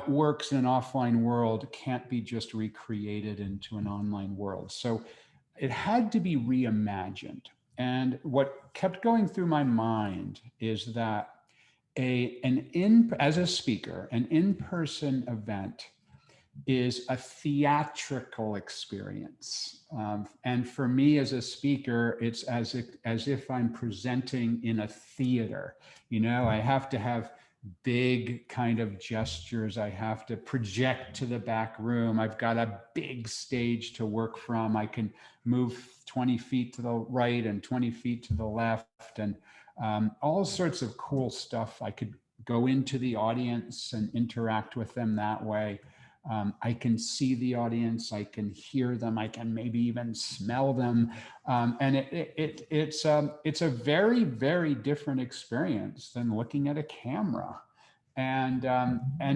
what works in an offline world can't be just recreated into an online world. So it had to be reimagined. And what kept going through my mind is that as a speaker, an in-person event is a theatrical experience. And for me as a speaker, it's as if I'm presenting in a theater. You know, I have to have big kind of gestures. I have to project to the back room. I've got a big stage to work from. I can move 20 feet to the right and 20 feet to the left, and all sorts of cool stuff. I could go into the audience and interact with them that way. I can see the audience, I can hear them, I can maybe even smell them. And it's a very, very different experience than looking at a camera. And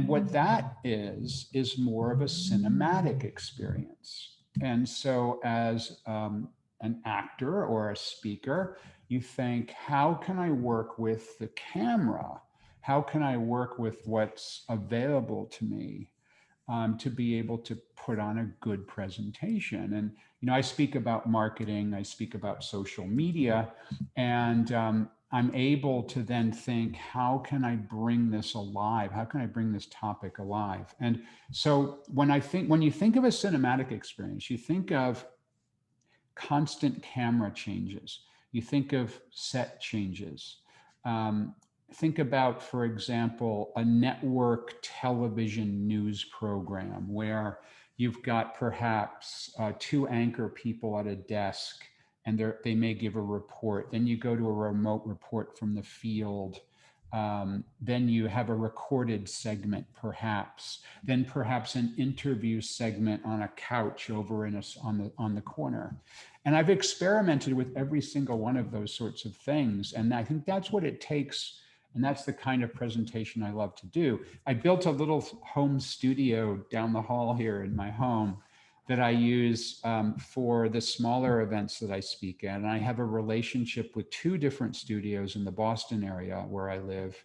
what that is more of a cinematic experience. And so as an actor or a speaker, you think, how can I work with the camera? How can I work with what's available to me? To be able to put on a good presentation. And, you know, I speak about marketing, I speak about social media, and I'm able to then think, how can I bring this alive? How can I bring this topic alive? And so when you think of a cinematic experience, you think of constant camera changes, you think of set changes. Think about, for example, a network television news program where you've got perhaps two anchor people at a desk, and they may give a report. Then you go to a remote report from the field. Then you have a recorded segment, perhaps. Then perhaps an interview segment on a couch over on the corner. And I've experimented with every single one of those sorts of things. And I think that's what it takes. And that's the kind of presentation I love to do. I built a little home studio down the hall here in my home that I use for the smaller events that I speak at. And I have a relationship with two different studios in the Boston area where I live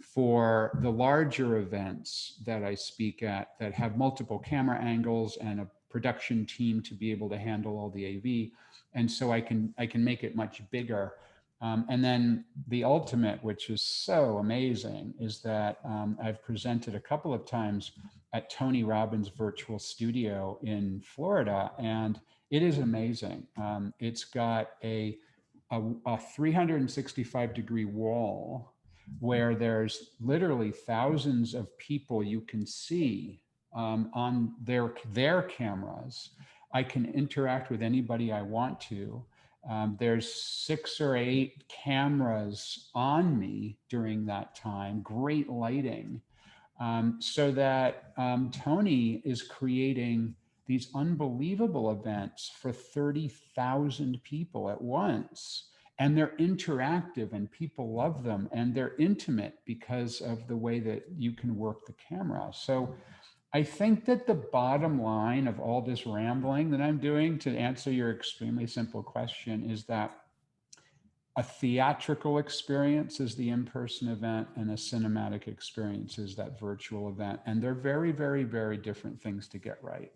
for the larger events that I speak at that have multiple camera angles and a production team to be able to handle all the AV. And so I can make it much bigger. And then the ultimate, which is so amazing, is that I've presented a couple of times at Tony Robbins' virtual studio in Florida, and it is amazing. It's got a 365-degree wall where there's literally thousands of people you can see on their cameras. I can interact with anybody I want to. There's 6 or 8 cameras on me during that time, great lighting, so that Tony is creating these unbelievable events for 30,000 people at once. And they're interactive and people love them, and they're intimate because of the way that you can work the camera. So I think that the bottom line of all this rambling that I'm doing to answer your extremely simple question is that a theatrical experience is the in-person event, and a cinematic experience is that virtual event. And they're very, very, very different things to get right.